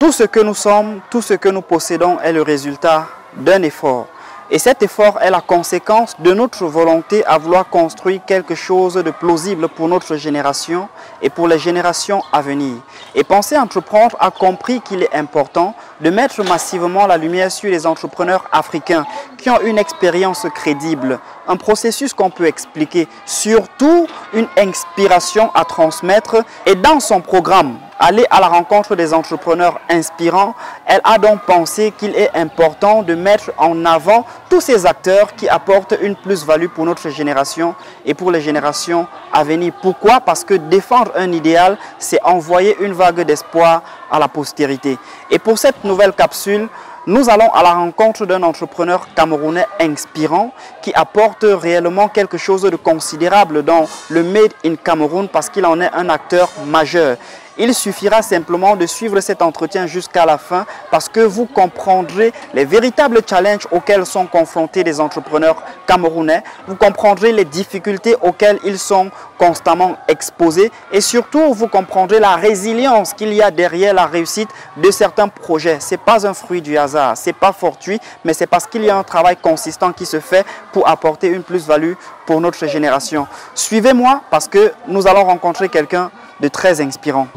Tout ce que nous sommes, tout ce que nous possédons est le résultat d'un effort. Et cet effort est la conséquence de notre volonté à vouloir construire quelque chose de plausible pour notre génération et pour les générations à venir. Et Penser Entreprendre a compris qu'il est important de mettre massivement la lumière sur les entrepreneurs africains qui ont une expérience crédible, un processus qu'on peut expliquer, surtout une inspiration à transmettre. Et dans son programme, aller à la rencontre des entrepreneurs inspirants, elle a donc pensé qu'il est important de mettre en avant tous ces acteurs qui apportent une plus-value pour notre génération et pour les générations à venir. Pourquoi? Parce que défendre un idéal, c'est envoyer une vague d'espoir à la postérité. Et pour cette nouvelle capsule, nous allons à la rencontre d'un entrepreneur camerounais inspirant qui apporte réellement quelque chose de considérable dans le Made in Cameroun parce qu'il en est un acteur majeur. Il suffira simplement de suivre cet entretien jusqu'à la fin parce que vous comprendrez les véritables challenges auxquels sont confrontés les entrepreneurs camerounais. Vous comprendrez les difficultés auxquelles ils sont constamment exposés et surtout vous comprendrez la résilience qu'il y a derrière la réussite de certains projets. Ce n'est pas un fruit du hasard, ce n'est pas fortuit, mais c'est parce qu'il y a un travail consistant qui se fait pour apporter une plus-value pour notre génération. Suivez-moi parce que nous allons rencontrer quelqu'un de très inspirant.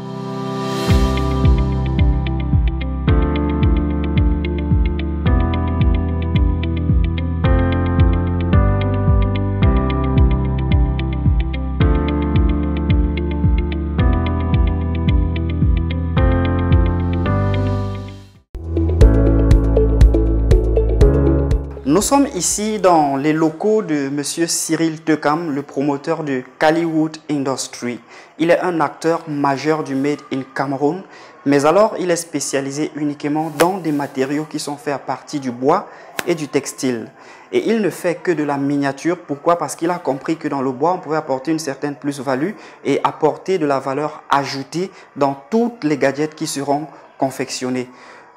Nous sommes ici dans les locaux de M. Cyril Tekam, le promoteur de Kaliwood Industry. Il est un acteur majeur du Made in Cameroun, mais alors il est spécialisé uniquement dans des matériaux qui sont faits à partir du bois et du textile. Et il ne fait que de la miniature. Pourquoi? Parce qu'il a compris que dans le bois, on pouvait apporter une certaine plus-value et apporter de la valeur ajoutée dans toutes les gadgets qui seront confectionnés.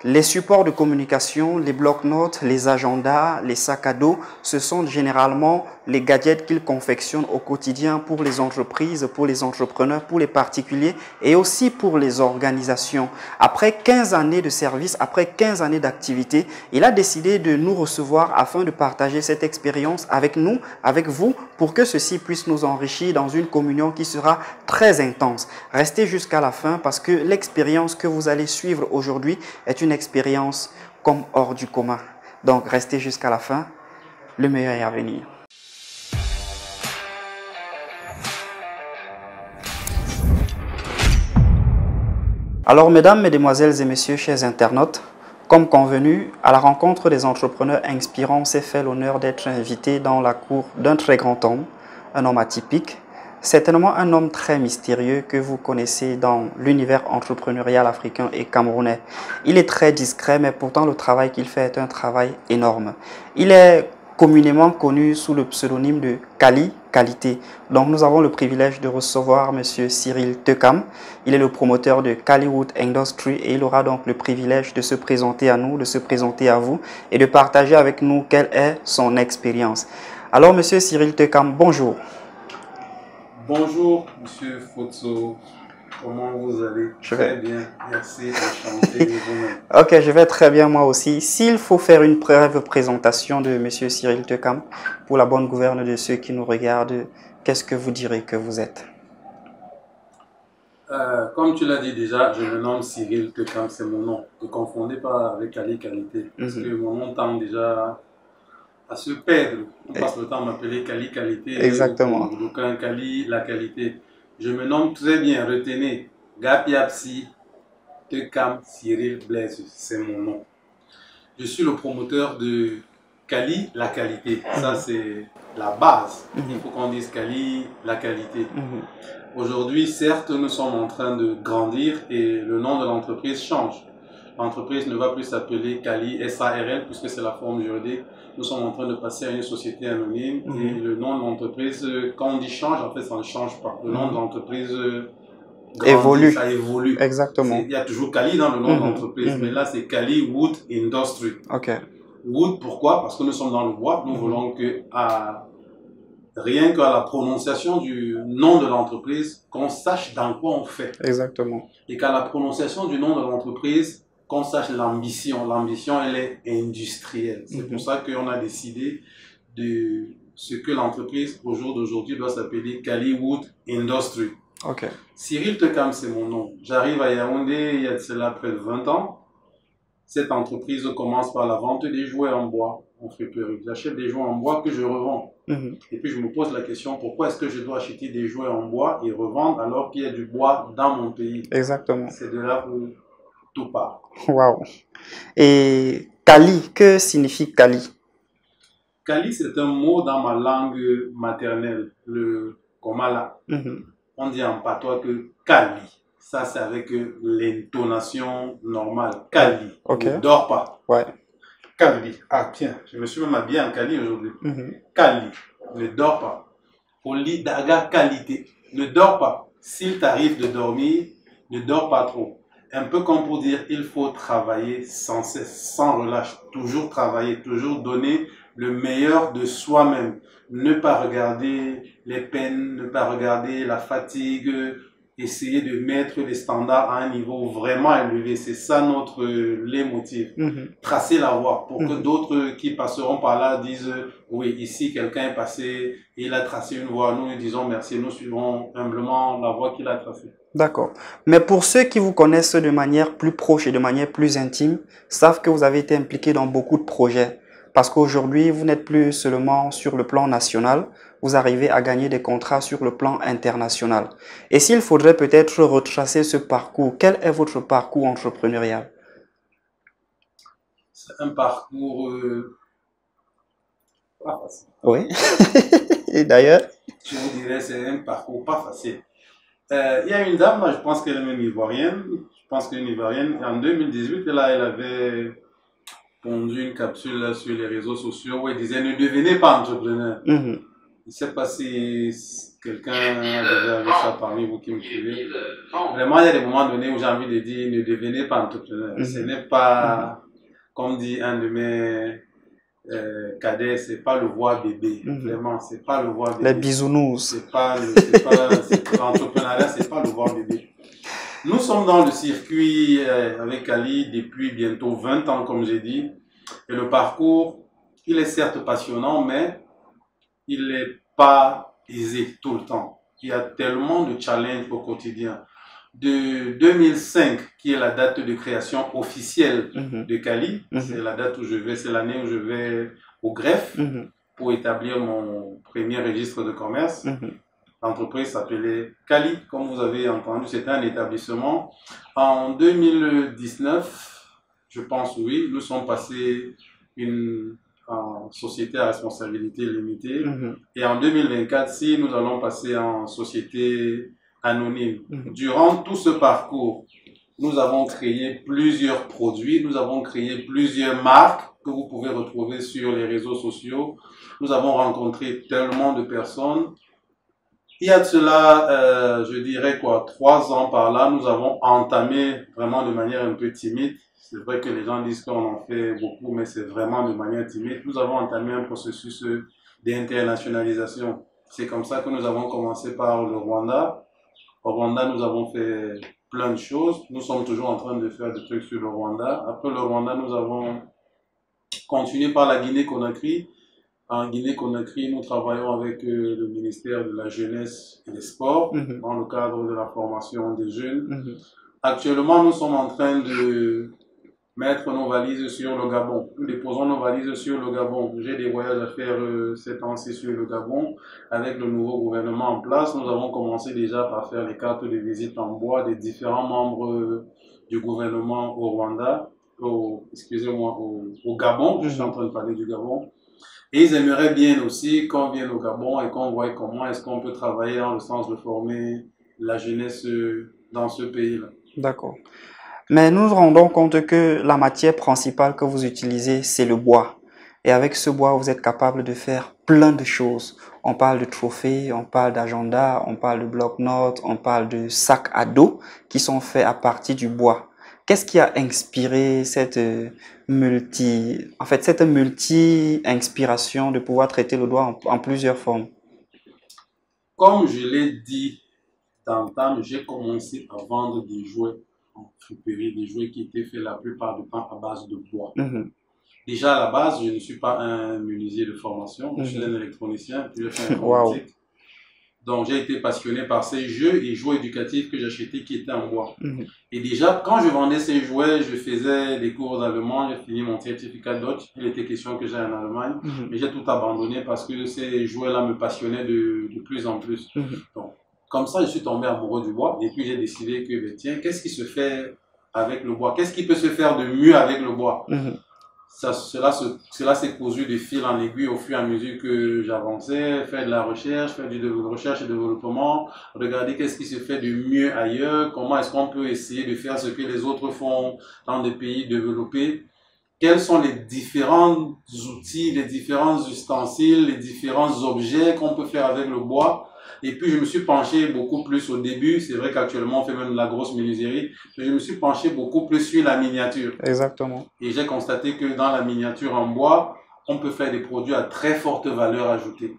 Les supports de communication, les blocs-notes, les agendas, les sacs à dos, ce sont généralement les gadgets qu'ils confectionnent au quotidien pour les entreprises, pour les entrepreneurs, pour les particuliers et aussi pour les organisations. Après 15 années de service, après 15 années d'activité, il a décidé de nous recevoir afin de partager cette expérience avec nous, avec vous, pour que ceci puisse nous enrichir dans une communion qui sera très intense. Restez jusqu'à la fin parce que l'expérience que vous allez suivre aujourd'hui est une expérience comme hors du commun. Donc restez jusqu'à la fin, le meilleur est à venir. Alors mesdames, mesdemoiselles et messieurs, chers internautes, comme convenu, à la rencontre des entrepreneurs inspirants, on s'est fait l'honneur d'être invité dans la cour d'un très grand homme, un homme atypique, certainement un homme très mystérieux que vous connaissez dans l'univers entrepreneurial africain et camerounais. Il est très discret, mais pourtant le travail qu'il fait est un travail énorme. Il est communément connu sous le pseudonyme de Kali Qualité. Donc nous avons le privilège de recevoir M. Cyril Tekam. Il est le promoteur de Kaliwood Industry et il aura donc le privilège de se présenter à nous, de se présenter à vous et de partager avec nous quelle est son expérience. Alors M. Cyril Tekam, bonjour. Bonjour, Monsieur Fotso. Comment vous allez? Très bien, merci, enchanté de vous-même. Ok, je vais très bien moi aussi. S'il faut faire une brève présentation de M. Cyril Tekam pour la bonne gouverne de ceux qui nous regardent, qu'est-ce que vous direz que vous êtes? Comme tu l'as dit déjà, je me nomme Cyril Tekam, c'est mon nom. Ne confondez pas avec Kali Qualité, parce que mon nom tend déjà à se perdre. On passe le temps à m'appeler Kali Qualité. Exactement. Aucun Kali, la qualité. Je me nomme très bien, retenez, Gapiapsi Tekam Cyril Blaise, c'est mon nom. Je suis le promoteur de Kali, la qualité. Ça, c'est la base. Il faut qu'on dise Kali, la qualité. Aujourd'hui, certes, nous sommes en train de grandir et le nom de l'entreprise change. L'entreprise ne va plus s'appeler Kali SARL puisque c'est la forme juridique. Nous sommes en train de passer à une société anonyme et le nom de l'entreprise, quand on dit change, en fait, ça ne change pas. Le nom de l'entreprise évolue. Ça évolue. Exactement. Il y a toujours Kali dans le nom de l'entreprise, mais là, c'est Kaliwood Industry. Ok. Wood, pourquoi? Parce que nous sommes dans le bois. Nous voulons que, rien qu'à la prononciation du nom de l'entreprise, qu'on sache dans quoi on fait. Exactement. Et qu'à la prononciation du nom de l'entreprise, qu'on sache l'ambition. L'ambition, elle est industrielle. C'est pour ça qu'on a décidé de ce que l'entreprise, au jour d'aujourd'hui, doit s'appeler Caliwood Industry. Ok. Cyril Tekam, c'est mon nom. J'arrive à Yaoundé il y a de cela près de 20 ans. Cette entreprise commence par la vente des jouets en bois, en friperie. J'achète des jouets en bois que je revends. Et puis je me pose la question, pourquoi est-ce que je dois acheter des jouets en bois et revendre alors qu'il y a du bois dans mon pays? Exactement. C'est de là où tout part. Waouh. Et Kali, que signifie Kali? Kali, c'est un mot dans ma langue maternelle, le Komala. On dit en patois que Kali. Ça, c'est avec l'intonation normale. Kali. Ok. Ne dors pas. Ouais. Kali. Ah, tiens, je me suis même habillé en Kali aujourd'hui. Kali. Ne dors pas. Oli daga qualité. Ne dors pas. S'il t'arrive de dormir, ne dors pas trop. Un peu comme pour dire, il faut travailler sans cesse, sans relâche. Toujours travailler, toujours donner le meilleur de soi-même. Ne pas regarder les peines, ne pas regarder la fatigue, essayer de mettre les standards à un niveau vraiment élevé. C'est ça notre leitmotiv. Tracer la voie pour que d'autres qui passeront par là disent oui, ici quelqu'un est passé, il a tracé une voie, nous disons merci, nous suivons humblement la voie qu'il a tracée. D'accord. Mais pour ceux qui vous connaissent de manière plus proche et de manière plus intime, savent que vous avez été impliqué dans beaucoup de projets. Parce qu'aujourd'hui, vous n'êtes plus seulement sur le plan national, vous arrivez à gagner des contrats sur le plan international. Et s'il faudrait peut-être retracer ce parcours, quel est votre parcours entrepreneurial? C'est un parcours pas facile. Oui. Et d'ailleurs? Je vous dirais, c'est un parcours pas facile. Il y a une dame, je pense qu'elle est même ivoirienne, en 2018, elle avait pondu une capsule là, sur les réseaux sociaux où elle disait ne devenez pas entrepreneur. Je ne sais pas si quelqu'un a déjà vu ça parmi vous qui me suivez. Vraiment, il y a des moments donnés où j'ai envie de dire ne devenez pas entrepreneur. Ce n'est pas, comme dit un de mes cadets, c'est pas le voir bébé. Vraiment, c'est pas le voir bébé. Les bisounours. L'entrepreneuriat, c'est pas le voir bébé. Nous sommes dans le circuit avec Ali depuis bientôt 20 ans, comme j'ai dit. Et le parcours, il est certes passionnant, mais il n'est pas aisé tout le temps. Il y a tellement de challenges au quotidien. De 2005, qui est la date de création officielle de Kali, c'est la date où je vais, c'est l'année où je vais au greffe pour établir mon premier registre de commerce. L'entreprise s'appelait Kali, comme vous avez entendu, c'était un établissement. En 2019, je pense oui, nous sommes passés en société à responsabilité limitée. Et en 2024, si nous allons passer en société anonyme. Durant tout ce parcours, nous avons créé plusieurs produits, nous avons créé plusieurs marques que vous pouvez retrouver sur les réseaux sociaux. Nous avons rencontré tellement de personnes. Il y a de cela, je dirais 3 ans par là, nous avons entamé vraiment de manière un peu timide. C'est vrai que les gens disent qu'on en fait beaucoup, mais c'est vraiment de manière timide. Nous avons entamé un processus d'internationalisation. C'est comme ça que nous avons commencé par le Rwanda. Au Rwanda, nous avons fait plein de choses. Nous sommes toujours en train de faire des trucs sur le Rwanda. Après le Rwanda, nous avons continué par la Guinée-Conakry. En Guinée-Conakry, nous travaillons avec le ministère de la Jeunesse et des Sports dans le cadre de la formation des jeunes. Actuellement, nous sommes en train de mettre nos valises sur le Gabon. Nous déposons nos valises sur le Gabon. J'ai des voyages à faire ces temps-ci sur le Gabon. Avec le nouveau gouvernement en place, nous avons commencé déjà par faire les cartes de visite en bois des différents membres du gouvernement au Rwanda, excusez-moi, au Gabon. Je suis en train de parler du Gabon. Et ils aimeraient bien aussi qu'on vienne au Gabon et qu'on voit comment est-ce qu'on peut travailler dans le sens de former la jeunesse dans ce pays-là. D'accord. Mais nous nous rendons compte que la matière principale que vous utilisez, c'est le bois. Et avec ce bois, vous êtes capable de faire plein de choses. On parle de trophées, on parle d'agenda, on parle de bloc-notes, on parle de sacs à dos qui sont faits à partir du bois. Qu'est-ce qui a inspiré cette multi-inspiration de pouvoir traiter le bois en plusieurs formes? Comme je l'ai dit d'antan, j'ai commencé à vendre des jouets en friperie, des jouets qui étaient faits la plupart du temps à base de bois. Mhm. Déjà, à la base, je ne suis pas un menuisier de formation, je suis un électronicien, puis j'ai fait Waouh. informatique. Donc, j'ai été passionné par ces jeux et jouets éducatifs que j'achetais qui étaient en bois. Mhm. Et déjà, quand je vendais ces jouets, je faisais des cours d'allemand, j'ai fini mon certificat Deutsch. Il était question que j'aille en Allemagne, Mhm. mais j'ai tout abandonné parce que ces jouets-là me passionnaient de plus en plus. Mhm. Donc, comme ça, je suis tombé amoureux du bois et puis j'ai décidé que, ben, tiens, qu'est-ce qui se fait avec le bois? Qu'est-ce qui peut se faire de mieux avec le bois? Mhm. Cela s'est cousu de fil en aiguille au fur et à mesure que j'avançais, faire de la recherche, faire de recherche et développement, regarder qu'est-ce qui se fait de mieux ailleurs, comment est-ce qu'on peut essayer de faire ce que les autres font dans des pays développés, quels sont les différents outils, les différents ustensiles, les différents objets qu'on peut faire avec le bois. Et puis, je me suis penché beaucoup plus au début. C'est vrai qu'actuellement, on fait même de la grosse menuiserie. Mais je me suis penché beaucoup plus sur la miniature. Exactement. Et j'ai constaté que dans la miniature en bois, on peut faire des produits à très forte valeur ajoutée.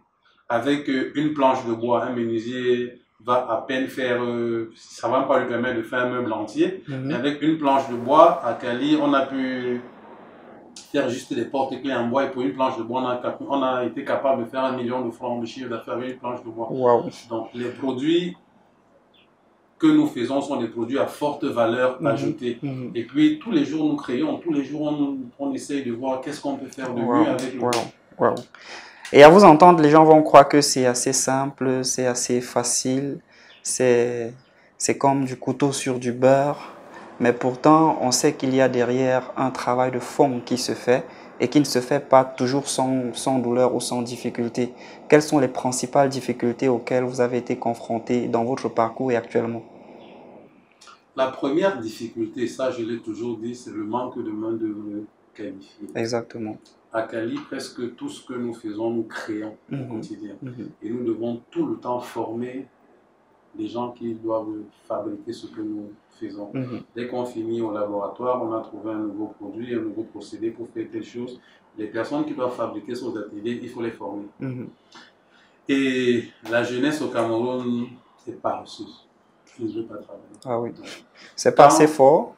Avec une planche de bois, un menuisier va à peine faire, ça va pas lui permettre de faire un meuble entier. Mais avec une planche de bois, à Cali, on a pu faire juste des porte-clés en bois et pour une planche de bois, on a été capable de faire 1 million de francs de chiffre d'affaires avec une planche de bois. Wow. Donc, les produits que nous faisons sont des produits à forte valeur ajoutée. Et puis, tous les jours, nous créons, tous les jours, on essaye de voir qu'est-ce qu'on peut faire de mieux avec le bois. Wow. Et à vous entendre, les gens vont croire que c'est assez simple, c'est assez facile, c'est comme du couteau sur du beurre. Mais pourtant, on sait qu'il y a derrière un travail de fond qui se fait et qui ne se fait pas toujours sans douleur ou sans difficulté. Quelles sont les principales difficultés auxquelles vous avez été confronté dans votre parcours et actuellement? La première difficulté, ça je l'ai toujours dit, c'est le manque de main-d'œuvre qualifiée. Exactement. À Cali, presque tout ce que nous faisons, nous créons au quotidien. Et nous devons tout le temps former les gens qui doivent fabriquer ce que nous faisons. Dès qu'on finit au laboratoire, on a trouvé un nouveau produit, un nouveau procédé pour faire telle chose. Les personnes qui doivent fabriquer sur les ateliers, il faut les former. Et la jeunesse au Cameroun est paresseuse. Je ne veux pas travailler. Ah oui. C'est pas assez fort?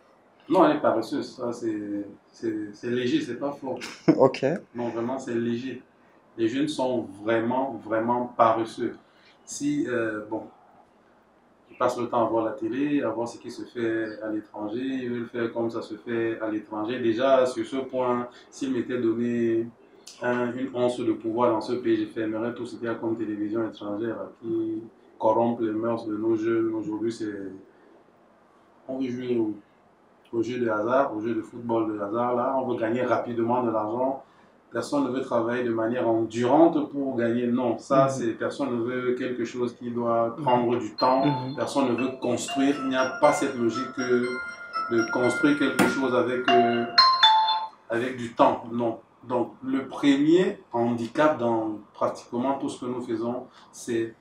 Non, elle est paresseuse. Ça, c'est léger, c'est pas fort. Ok. Non, vraiment, c'est léger. Les jeunes sont vraiment, vraiment paresseux. Si, bon, ils passent le temps à voir la télé, à voir ce qui se fait à l'étranger, ils veulent faire comme ça se fait à l'étranger. Déjà, sur ce point, s'ils m'étaient donné une once de pouvoir dans ce pays, je fermerais tout ce qu'il y a comme télévision étrangère qui corrompt les mœurs de nos jeunes. Aujourd'hui, on veut jouer au jeu de hasard, au jeu de football de hasard. Là, on veut gagner rapidement de l'argent. Personne ne veut travailler de manière endurante pour gagner. Non, ça, personne ne veut quelque chose qui doit prendre du temps. Personne ne veut construire. Il n'y a pas cette logique de construire quelque chose avec du temps. Non. Donc, le premier handicap dans pratiquement tout ce que nous faisons, c'est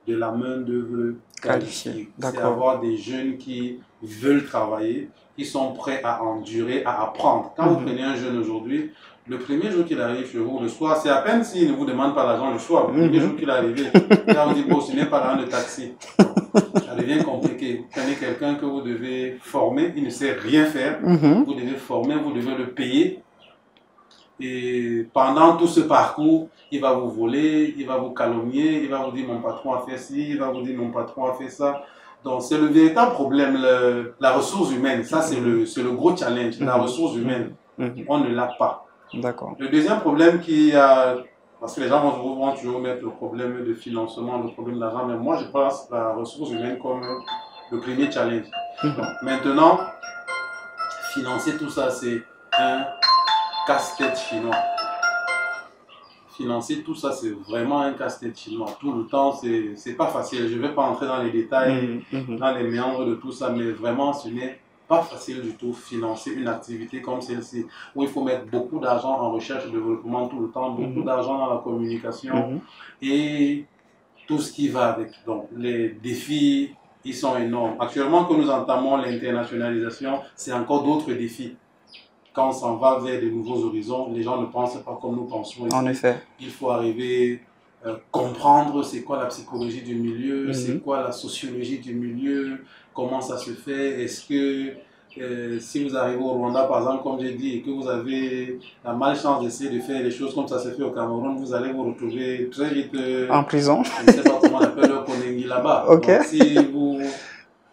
de la main-d'œuvre qualifiée. C'est avoir des jeunes qui veulent travailler, qui sont prêts à endurer, à apprendre. Quand vous prenez un jeune aujourd'hui, le premier jour qu'il arrive chez vous, le soir, c'est à peine s'il ne vous demande pas l'argent le soir. Le premier jour qu'il est arrivé, il va vous dire, bon, ce n'est pas l'argent de taxi. Ça devient compliqué. Vous prenez quelqu'un que vous devez former, il ne sait rien faire. Vous devez former, vous devez le payer. Et pendant tout ce parcours, il va vous voler, il va vous calomnier, il va vous dire mon patron a fait ci, il va vous dire mon patron a fait ça. Donc c'est le véritable problème, la ressource humaine. Ça c'est le gros challenge, la ressource humaine. On ne l'a pas. D'accord. Le deuxième problème qu'il y a, parce que les gens vont toujours mettre le problème de financement, le problème d'argent, mais moi je pense la ressource humaine comme le premier challenge. Donc, maintenant, financer tout ça, c'est un casse-tête chinois. Financer tout ça, c'est vraiment un casse-tête chinois. Tout le temps, c'est pas facile. Je ne vais pas entrer dans les détails, dans les méandres de tout ça, mais vraiment, ce n'est pas facile du tout financer une activité comme celle-ci, où il faut mettre beaucoup d'argent en recherche et développement tout le temps, beaucoup d'argent dans la communication et tout ce qui va avec. Donc, les défis, ils sont énormes. Actuellement, que nous entamons l'internationalisation, c'est encore d'autres défis. Quand on s'en va vers de nouveaux horizons, les gens ne pensent pas comme nous pensons. En effet. Il faut arriver comprendre c'est quoi la psychologie du milieu, c'est Mhm. quoi la sociologie du milieu, comment ça se fait, est-ce que si vous arrivez au Rwanda, par exemple, comme j'ai dit, et que vous avez la malchance d'essayer de faire les choses comme ça se fait au Cameroun, vous allez vous retrouver très vite, En prison. je ne sais pas comment on appelle le Konengi là-bas. Ok. Donc, si vous...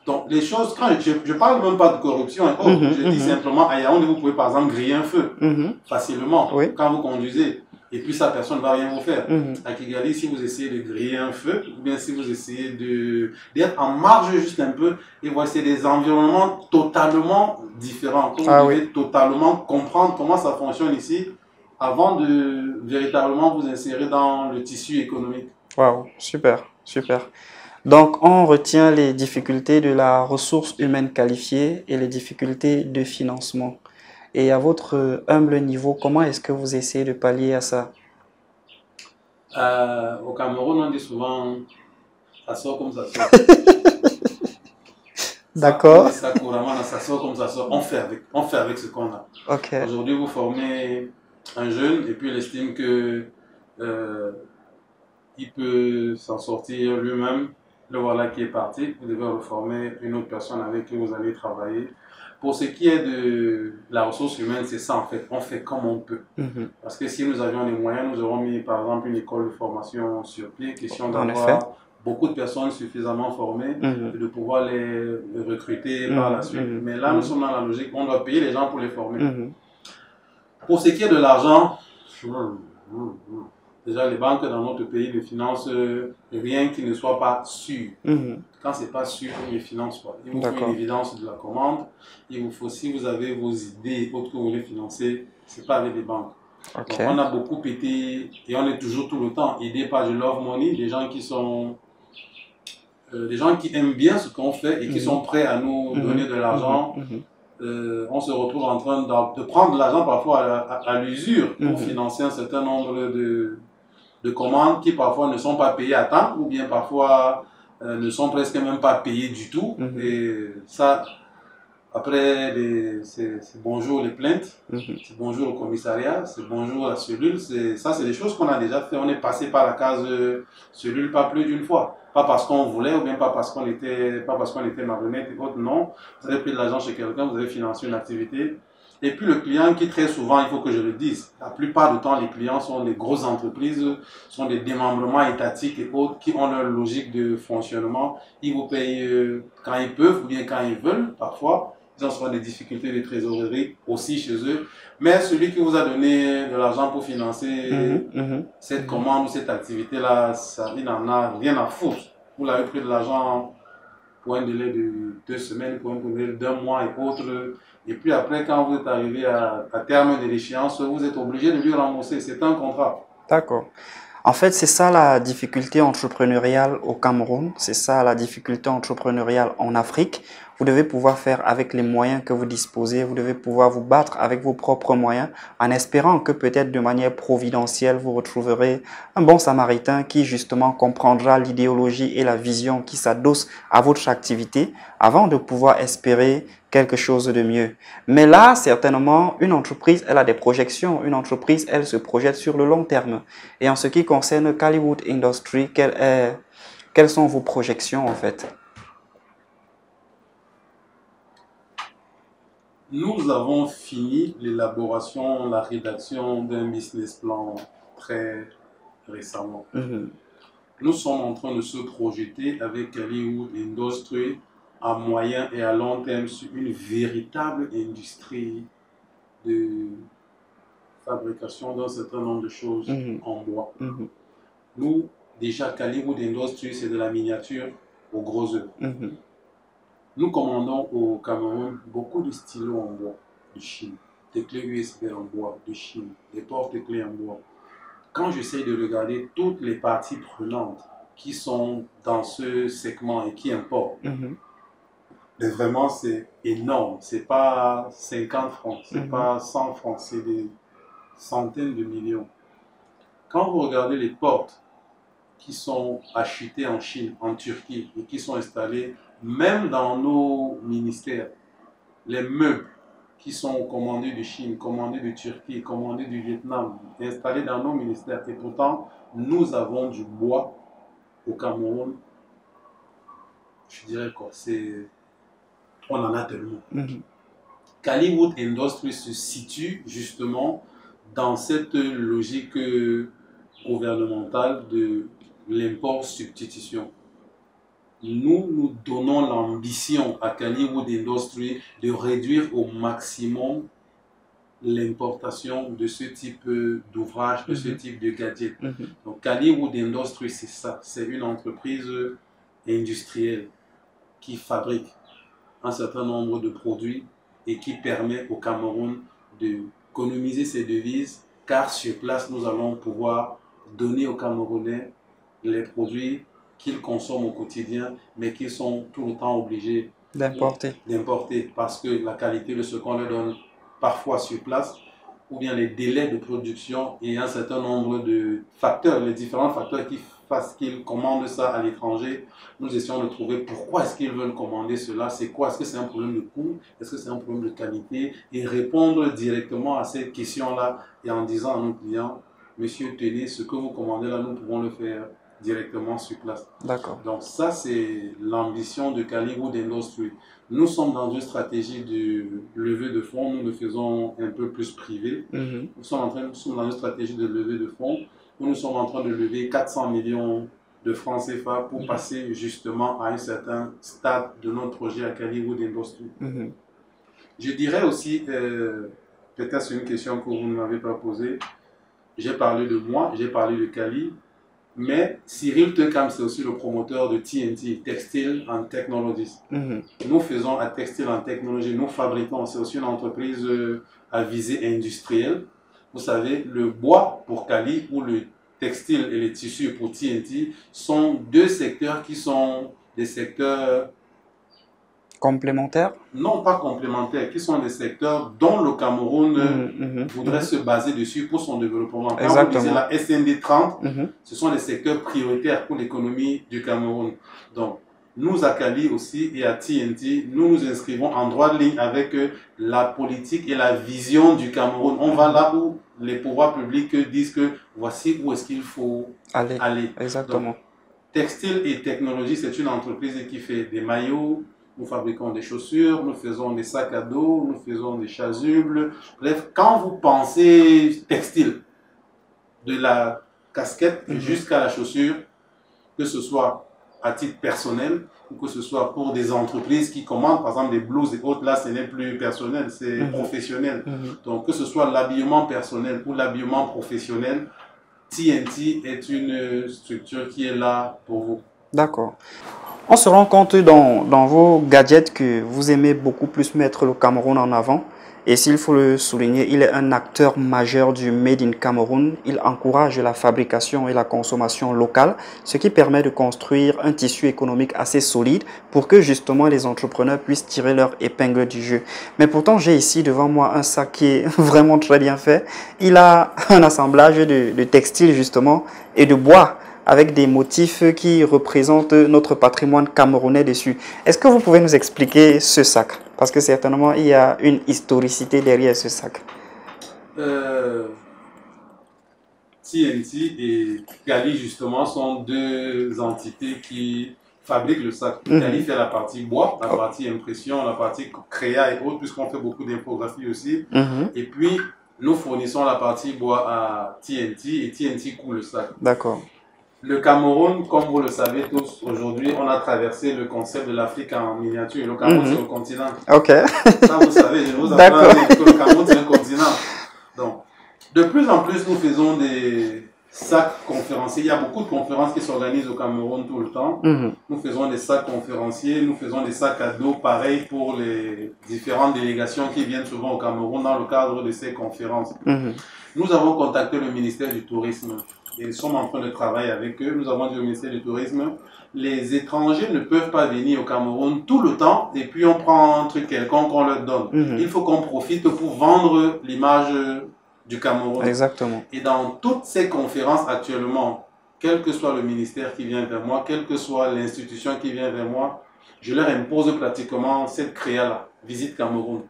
Donc, les choses, quand je parle même pas de corruption et autres, Mhm, je dis mhm, simplement, à Yaoundé, vous pouvez par exemple griller un feu mhm. facilement Oui. quand vous conduisez. Et puis ça, personne ne va rien vous faire. Mhm. À Kigali, si vous essayez de griller un feu, ou bien si vous essayez d'être en marge juste un peu, et voilà, c'est des environnements totalement différents. Que vous Ah oui. devez totalement comprendre comment ça fonctionne ici avant de véritablement vous insérer dans le tissu économique. Waouh, super, super. Donc, on retient les difficultés de la ressource humaine qualifiée et les difficultés de financement. Et à votre humble niveau, comment est-ce que vous essayez de pallier à ça? Au Cameroun, on dit souvent, ça sort comme ça sort. Ça, on dit D'accord. ça couramment, ça sort comme ça sort. On fait avec ce qu'on a. Ok. Aujourd'hui, vous formez un jeune et puis il estime que euh, il peut s'en sortir lui-même. Le voilà qui est parti. Vous devez reformer une autre personne avec qui vous allez travailler. Pour ce qui est de la ressource humaine, c'est ça en fait. On fait comme on peut. Mhm. Parce que si nous avions les moyens, nous aurons mis par exemple une école de formation sur pied, question En effet. d'avoir beaucoup de personnes suffisamment formées Mhm. et de pouvoir les recruter par la Mhm. suite. Mhm. Mais là, nous sommes dans la logique, on doit payer les gens pour les former. Mhm. Pour ce qui est de l'argent, déjà les banques dans notre pays ne financent rien qui ne soit pas sûr. Mhm. Quand c'est pas sûr, ils ne financent pas. Il vous faut une D'accord. évidence de la commande. Il vous faut, si vous avez vos idées autres que vous voulez financer, c'est pas avec les banques. Ok. Donc on a beaucoup été, et on est toujours tout le temps, aidé par du love money, des gens qui sont, des gens qui aiment bien ce qu'on fait et qui Mhm. sont prêts à nous donner Mhm. de Mhm. l'argent. Mhm. On se retrouve en train de prendre de l'argent parfois à l'usure pour Mhm. financer un certain nombre de commandes qui parfois ne sont pas payées à temps ou bien parfois ne sont presque même pas payées du tout. Mhm. Et ça, après, c'est bonjour les plaintes, Mhm. c'est bonjour au commissariat, c'est bonjour à la cellule. Ça, c'est des choses qu'on a déjà fait. On est passé par la case cellule pas plus d'une fois. Pas parce qu'on voulait ou bien pas parce qu'on était marionnette et autres. Non, vous avez pris de l'argent chez quelqu'un, vous avez financé une activité. Et puis le client qui très souvent, il faut que je le dise, la plupart du temps, les clients sont des grosses entreprises, sont des démembrements étatiques et autres qui ont leur logique de fonctionnement. Ils vous payent quand ils peuvent ou bien quand ils veulent, parfois. Ils ont souvent des difficultés de trésorerie aussi chez eux. Mais celui qui vous a donné de l'argent pour financer Mhm. Mhm. cette Mhm. commande ou cette activité-là, il n'en a rien à foutre. Vous l'avez pris de l'argent pour un délai de 2 semaines, pour un délai d'un mois et autres. Et puis après, quand vous êtes arrivé à terme de l'échéance, vous êtes obligé de lui rembourser. C'est un contrat. D'accord. En fait, c'est ça la difficulté entrepreneuriale au Cameroun, c'est ça la difficulté entrepreneuriale en Afrique. Vous devez pouvoir faire avec les moyens que vous disposez, vous devez pouvoir vous battre avec vos propres moyens en espérant que peut-être de manière providentielle, vous retrouverez un bon samaritain qui justement comprendra l'idéologie et la vision qui s'adosse à votre activité avant de pouvoir espérer quelque chose de mieux. Mais là, certainement, une entreprise, elle a des projections. Une entreprise, elle se projette sur le long terme. Et en ce qui concerne Caliwood Industry, quelles sont vos projections en fait? Nous avons fini l'élaboration, la rédaction d'un business plan très récemment. Mhm. Nous sommes en train de se projeter avec Hollywood Industry à moyen et à long terme sur une véritable industrie de fabrication d'un certain nombre de choses Mhm. en bois. Mhm. Nous, déjà, Hollywood Industry, c'est de la miniature aux gros œuvres. Mhm. Nous commandons au Cameroun beaucoup de stylos en bois de Chine, des clés USB en bois de Chine, des porte-clés en bois. Quand j'essaie de regarder toutes les parties prenantes qui sont dans ce segment et qui importent, Mhm. mais vraiment c'est énorme. C'est pas 50 francs, c'est Mhm. pas 100 francs, c'est des centaines de millions. Quand vous regardez les portes qui sont achetées en Chine, en Turquie et qui sont installées même dans nos ministères, les meubles qui sont commandés de Chine, commandés de Turquie, commandés du Vietnam, installés dans nos ministères. Et pourtant, nous avons du bois au Cameroun. Je dirais quoi, on en a tellement. Caliwood Industries se situe justement dans cette logique gouvernementale de l'import-substitution. Nous donnons l'ambition à Caliwood Industries de réduire au maximum l'importation de ce type d'ouvrage, de ce type de gadget. Donc Caliwood Industries, c'est ça, c'est une entreprise industrielle qui fabrique un certain nombre de produits et qui permet au Cameroun d'économiser ses devises, car sur place, nous allons pouvoir donner aux Camerounais les produits qu'ils consomment au quotidien, mais qu'ils sont tout le temps obligés d'importer parce que la qualité de ce qu'on leur donne parfois sur place, ou bien les délais de production et un certain nombre de facteurs, les différents facteurs qui fassent qu'ils commandent ça à l'étranger. Nous essayons de trouver pourquoi est-ce qu'ils veulent commander cela, c'est quoi, est-ce que c'est un problème de coût, est-ce que c'est un problème de qualité, et répondre directement à ces questions-là et en disant à nos clients, monsieur, tenez, ce que vous commandez là, nous pouvons le faire directement sur place. D'accord. Donc ça, c'est l'ambition de Caliwood Industries. Nous sommes dans une stratégie de levée de fonds, nous le faisons un peu plus privé. Nous sommes dans une stratégie de levée de fonds où nous sommes en train de lever 400 millions de francs CFA pour passer justement à un certain stade de notre projet à Caliwood Industries. Je dirais aussi, peut-être c'est une question que vous ne m'avez pas posée, j'ai parlé de moi, j'ai parlé de Cali, mais Cyril Tekam, c'est aussi le promoteur de TNT, Textile and Technologies. Nous faisons à Textile and Technologies, nous fabriquons, c'est aussi une entreprise à visée industrielle. Vous savez, le bois pour Cali ou le textile et les tissus pour TNT sont deux secteurs qui sont des secteurs complémentaires? Non, pas complémentaires, qui sont des secteurs dont le Cameroun voudrait se baser dessus pour son développement. Quand vous disiez la SND 30, ce sont des secteurs prioritaires pour l'économie du Cameroun. Donc, nous à Cali aussi et à TNT, nous nous inscrivons en droite ligne avec la politique et la vision du Cameroun. On va là où les pouvoirs publics disent que voici où est-ce qu'il faut aller. Exactement. Donc, Textile et Technologie, c'est une entreprise qui fait des maillots, nous fabriquons des chaussures, nous faisons des sacs à dos, nous faisons des chasubles. Bref, quand vous pensez textile, de la casquette jusqu'à la chaussure, que ce soit à titre personnel ou que ce soit pour des entreprises qui commandent, par exemple des blouses et autres, là ce n'est plus personnel, c'est professionnel. Donc que ce soit l'habillement personnel ou l'habillement professionnel, TNT est une structure qui est là pour vous. D'accord. On se rend compte dans vos gadgets que vous aimez beaucoup plus mettre le Cameroun en avant. Et s'il faut le souligner, il est un acteur majeur du Made in Cameroun. Il encourage la fabrication et la consommation locale, ce qui permet de construire un tissu économique assez solide pour que justement les entrepreneurs puissent tirer leur épingle du jeu. Mais pourtant, j'ai ici devant moi un sac qui est vraiment très bien fait. Il a un assemblage de textiles justement et de bois, avec des motifs qui représentent notre patrimoine camerounais dessus. Est-ce que vous pouvez nous expliquer ce sac? Parce que certainement, il y a une historicité derrière ce sac. TNT et Cali, justement, sont deux entités qui fabriquent le sac. Cali fait la partie bois, la partie impression, la partie créa et autres, puisqu'on fait beaucoup d'infographie aussi. Et puis, nous fournissons la partie bois à TNT et TNT coule le sac. D'accord. Le Cameroun, comme vous le savez tous, aujourd'hui, on a traversé le concept de l'Afrique en miniature. Le Cameroun, c'est le continent. Ok. Ça, vous savez, je vous apprends que le Cameroun, c'est un continent. Donc, de plus en plus, nous faisons des sacs conférenciers. Il y a beaucoup de conférences qui s'organisent au Cameroun tout le temps. Nous faisons des sacs conférenciers, nous faisons des sacs à dos, pareil pour les différentes délégations qui viennent souvent au Cameroun dans le cadre de ces conférences. Nous avons contacté le ministère du Tourisme. Et nous sommes en train de travailler avec eux. Nous avons dit au ministère du Tourisme, les étrangers ne peuvent pas venir au Cameroun tout le temps et puis on prend un truc quelconque qu'on leur donne. Il faut qu'on profite pour vendre l'image du Cameroun. Exactement. Et dans toutes ces conférences actuellement, quel que soit le ministère qui vient vers moi, quelle que soit l'institution qui vient vers moi, je leur impose pratiquement cette créa-là, Visite Cameroun.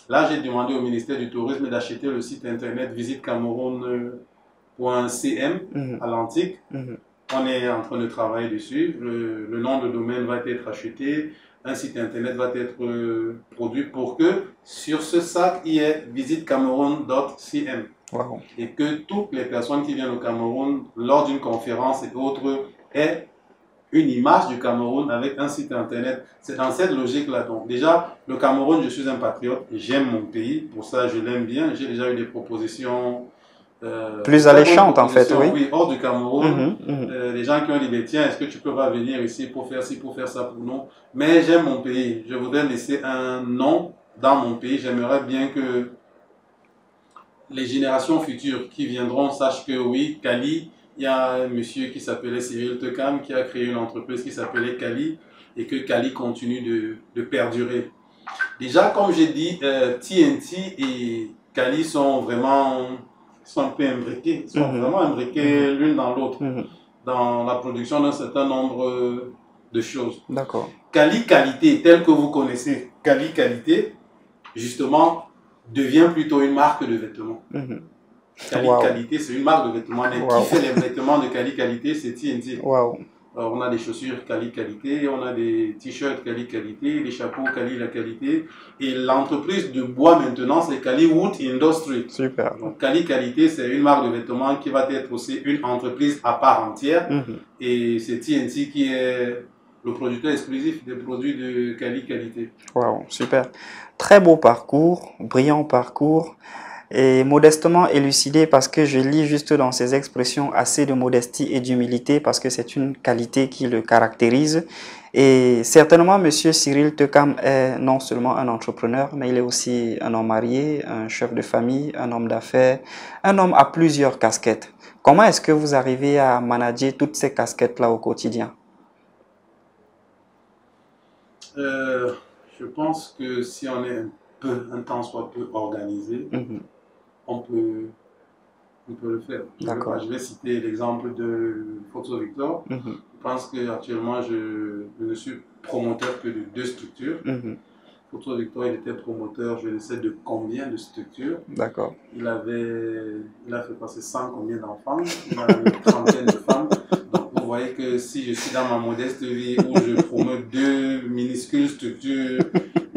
Là, j'ai demandé au ministère du Tourisme d'acheter le site internet visitecameroun.cm à l'antique. On est en train de travailler dessus. Le nom de domaine va être acheté. Un site internet va être produit pour que sur ce sac, il y ait visitecameroun.cm. Wow. Et que toutes les personnes qui viennent au Cameroun, lors d'une conférence et autres, aient une image du Cameroun avec un site internet. C'est dans cette logique-là. Donc déjà, le Cameroun, je suis un patriote, j'aime mon pays, pour ça je l'aime bien. J'ai déjà eu des propositions plus alléchantes en fait, oui. Oui, hors du Cameroun. Les gens qui ont dit, tiens, est-ce que tu peux pas venir ici pour faire ci, pour faire ça pour nous? Mais j'aime mon pays. Je voudrais laisser un nom dans mon pays. J'aimerais bien que les générations futures qui viendront sachent que oui, Cali, il y a un monsieur qui s'appelait Cyril Tekam qui a créé une entreprise qui s'appelait Cali et que Cali continue de perdurer. Déjà, comme j'ai dit, TNT et Cali sont vraiment un peu imbriqués, vraiment imbriqués l'une dans l'autre dans la production d'un certain nombre de choses. D'accord. Cali Qualité, tel que vous connaissez, Cali Qualité, justement, devient plutôt une marque de vêtements. Cali Qualité, c'est une marque de vêtements. Mais qui fait les vêtements de Cali Qualité, c'est TNT. Alors, on a des chaussures Cali Qualité, on a des t-shirts Cali Qualité, des chapeaux Cali La Qualité. Et l'entreprise de bois maintenant, c'est Cali Wood Industry. Super. Donc, Cali Qualité, c'est une marque de vêtements qui va être aussi une entreprise à part entière. Et c'est TNT qui est le producteur exclusif des produits de Cali Qualité. Wow, super. Très beau parcours, brillant parcours. Et modestement élucidé parce que je lis juste dans ses expressions assez de modestie et d'humilité parce que c'est une qualité qui le caractérise. Et certainement, Monsieur Cyril Tekam est non seulement un entrepreneur, mais il est aussi un homme marié, un chef de famille, un homme d'affaires, un homme à plusieurs casquettes. Comment est-ce que vous arrivez à manager toutes ces casquettes-là au quotidien? Je pense que si on est un temps soit peu organisé, on peut le faire. Je vais citer l'exemple de Photo Victor. Je pense qu'actuellement, je ne suis promoteur que de 2 structures. Photo Victor, il était promoteur, je ne sais de combien de structures. D'accord. Il a fait passer 100 combien d'enfants, il a une trentaine de femmes. Donc vous voyez que si je suis dans ma modeste vie où je promeus 2 minuscules structures,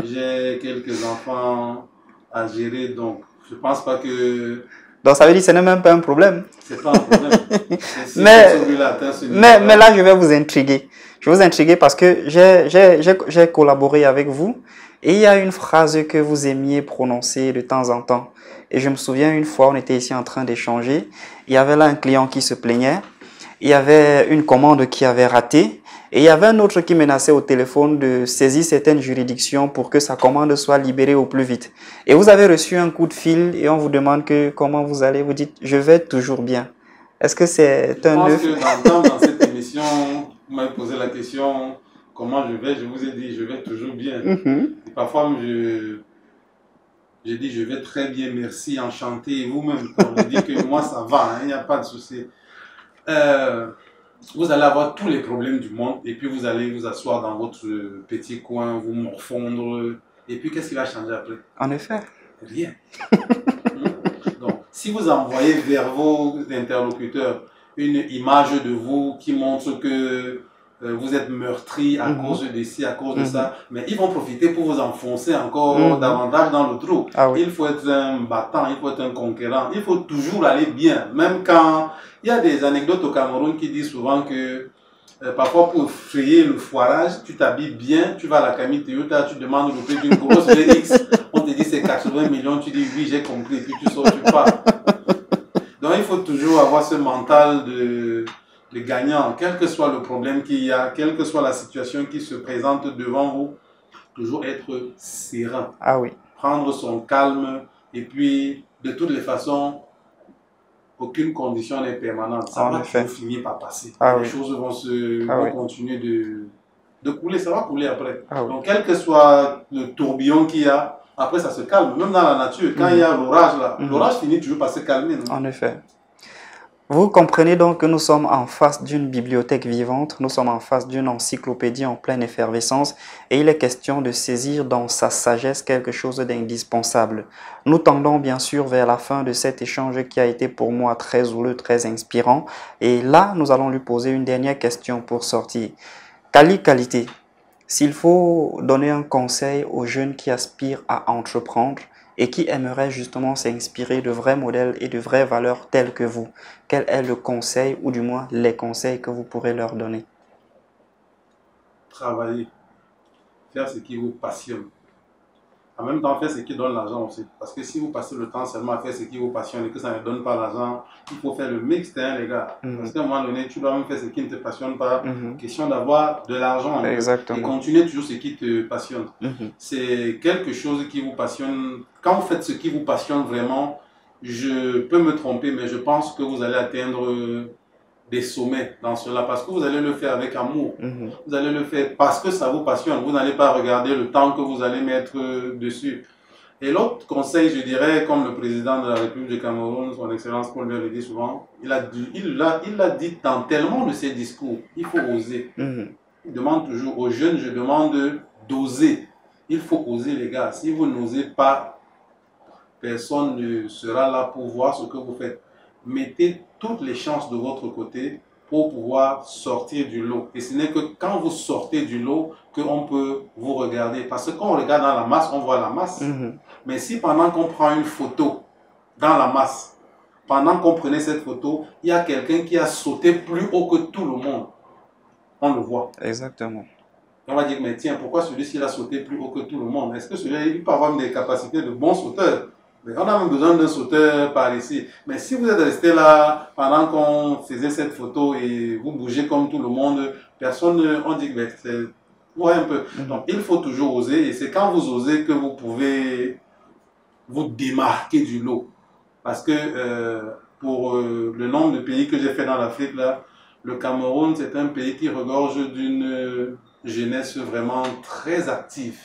j'ai quelques enfants à gérer, donc je ne pense pas que... Donc ça veut dire que ce n'est même pas un problème. C'est pas un problème. Mais là, je vais vous intriguer. Je vais vous intriguer parce que j'ai collaboré avec vous et il y a une phrase que vous aimiez prononcer de temps en temps. Et je me souviens une fois, on était ici en train d'échanger. Il y avait là un client qui se plaignait. Il y avait une commande qui avait raté. Et il y avait un autre qui menaçait au téléphone de saisir certaines juridictions pour que sa commande soit libérée au plus vite. Et vous avez reçu un coup de fil et on vous demande comment vous allez. Vous dites, je vais toujours bien. Est-ce que c'est un œuf? Je pense que dans cette émission, vous m'avez posé la question, comment je vais? Je vous ai dit, je vais toujours bien. Et parfois, je dis, je vais très bien, merci, enchanté. Et vous-même, quand je dis que moi, ça va, il n'y a pas de souci. Vous allez avoir tous les problèmes du monde et puis vous allez vous asseoir dans votre petit coin, vous morfondre. Et puis, qu'est-ce qui va changer après? En effet. Rien. Donc, si vous envoyez vers vos interlocuteurs une image de vous qui montre que vous êtes meurtri à cause de ci, à cause de ça, mais ils vont profiter pour vous enfoncer encore davantage dans le trou. Il faut être un battant, il faut être un conquérant, il faut toujours aller bien, même quand il y a des anecdotes au Cameroun qui disent souvent que parfois pour frayer le foirage, tu t'habilles bien, tu vas à la Camille Toyota, tu demandes le prix d'une grosse VX, on te dit c'est 80 millions, tu dis oui j'ai compris, et puis tu sors, tu pars. Donc il faut toujours avoir ce mental de gagnant, quel que soit le problème qu'il y a, quelle que soit la situation qui se présente devant vous, toujours être serein. Prendre son calme et puis de toutes les façons, aucune condition n'est permanente. Ça va finir par passer. Les choses vont continuer de couler, ça va couler après. Donc quel que soit le tourbillon qu'il y a, après ça se calme. Même dans la nature, quand il y a l'orage là, l'orage finit toujours par se calmer. Non? En effet. Vous comprenez donc que nous sommes en face d'une bibliothèque vivante, nous sommes en face d'une encyclopédie en pleine effervescence et il est question de saisir dans sa sagesse quelque chose d'indispensable. Nous tendons bien sûr vers la fin de cet échange qui a été pour moi très houleux, très inspirant et là nous allons lui poser une dernière question pour sortir. Qualité, s'il faut donner un conseil aux jeunes qui aspirent à entreprendre, et qui aimerait justement s'inspirer de vrais modèles et de vraies valeurs telles que vous, quel est le conseil ou du moins les conseils que vous pourrez leur donner? Travailler, faire ce qui vous passionne. En même temps, faire ce qui donne l'argent aussi. Parce que si vous passez le temps seulement à faire ce qui vous passionne et que ça ne donne pas l'argent, il faut faire le mixte, hein, les gars. Parce qu'à un moment donné, tu dois même faire ce qui ne te passionne pas. Question d'avoir de l'argent et continuer toujours ce qui te passionne. C'est quelque chose qui vous passionne. Quand vous faites ce qui vous passionne vraiment, je peux me tromper, mais je pense que vous allez atteindre des sommets dans cela parce que vous allez le faire avec amour. Vous allez le faire parce que ça vous passionne. Vous n'allez pas regarder le temps que vous allez mettre dessus. Et l'autre conseil, je dirais, comme le président de la République du Cameroun, son Excellence Paul Biya le dit souvent, il l'a dit dans tellement de ses discours, il faut oser. Il demande toujours aux jeunes, je demande d'oser. Il faut oser, les gars. Si vous n'osez pas, personne ne sera là pour voir ce que vous faites. Mettez toutes les chances de votre côté pour pouvoir sortir du lot. Et ce n'est que quand vous sortez du lot qu'on peut vous regarder. Parce que quand on regarde dans la masse, on voit la masse. Mais si pendant qu'on prend une photo dans la masse, pendant qu'on prenait cette photo, il y a quelqu'un qui a sauté plus haut que tout le monde, on le voit. Exactement. On va dire, mais tiens, pourquoi celui-ci a sauté plus haut que tout le monde? Est-ce que celui-là, il peut avoir des capacités de bon sauteur? Mais on a même besoin d'un sauteur par ici. Mais si vous êtes resté là pendant qu'on faisait cette photo et vous bougez comme tout le monde, personne, on dit que c'est... Ouais, un peu. Donc, il faut toujours oser et c'est quand vous osez que vous pouvez vous démarquer du lot. Parce que pour le nombre de pays que j'ai fait dans l'Afrique, là, le Cameroun, c'est un pays qui regorge d'une jeunesse vraiment très active.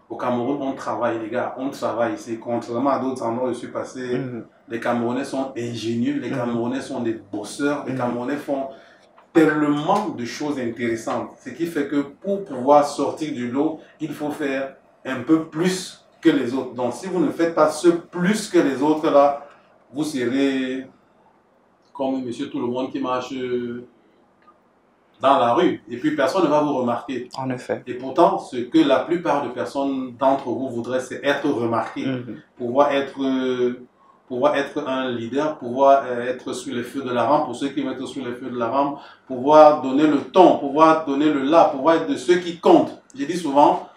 Au Cameroun, on travaille, les gars, on travaille. C'est contrairement à d'autres endroits où je suis passé, les Camerounais sont ingénieux, les Camerounais sont des bosseurs, les Camerounais font tellement de choses intéressantes. Ce qui fait que pour pouvoir sortir du lot, il faut faire un peu plus que les autres. Donc, si vous ne faites pas ce plus que les autres, là, vous serez comme monsieur tout le monde qui marche dans la rue et puis personne ne va vous remarquer. En effet. Et pourtant, ce que la plupart de personnes d'entre vous voudraient, c'est être remarqué, pouvoir être un leader, pouvoir être sur les feux de la rampe, pour ceux qui vont être sur les feux de la rampe, pouvoir donner le ton, pouvoir donner le là, pouvoir être de ceux qui comptent. J'ai dit souvent,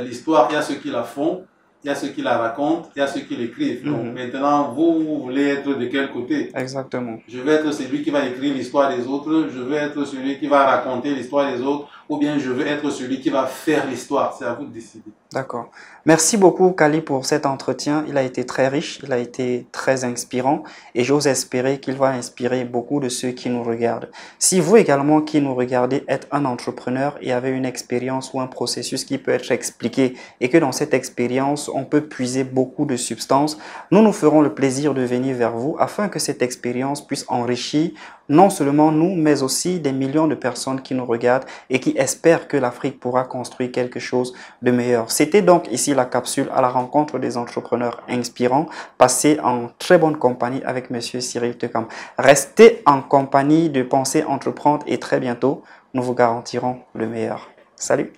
l'histoire, il y a ceux qui la font, il y a ceux qui la racontent, il y a ceux qui l'écrivent. Donc maintenant, vous voulez être de quel côté? Exactement. Je veux être celui qui va écrire l'histoire des autres, je veux être celui qui va raconter l'histoire des autres, ou bien je veux être celui qui va faire l'histoire. C'est à vous de décider. D'accord. Merci beaucoup, Kali, pour cet entretien. Il a été très riche, il a été très inspirant et j'ose espérer qu'il va inspirer beaucoup de ceux qui nous regardent. Si vous également qui nous regardez êtes un entrepreneur et avez une expérience ou un processus qui peut être expliqué et que dans cette expérience, on peut puiser beaucoup de substances, nous nous ferons le plaisir de venir vers vous afin que cette expérience puisse enrichir non seulement nous, mais aussi des millions de personnes qui nous regardent et qui espèrent que l'Afrique pourra construire quelque chose de meilleur. C'était donc ici la capsule à la rencontre des entrepreneurs inspirants, passée en très bonne compagnie avec Monsieur Cyril Tekam. Restez en compagnie de Pensez Entreprendre et très bientôt, nous vous garantirons le meilleur. Salut!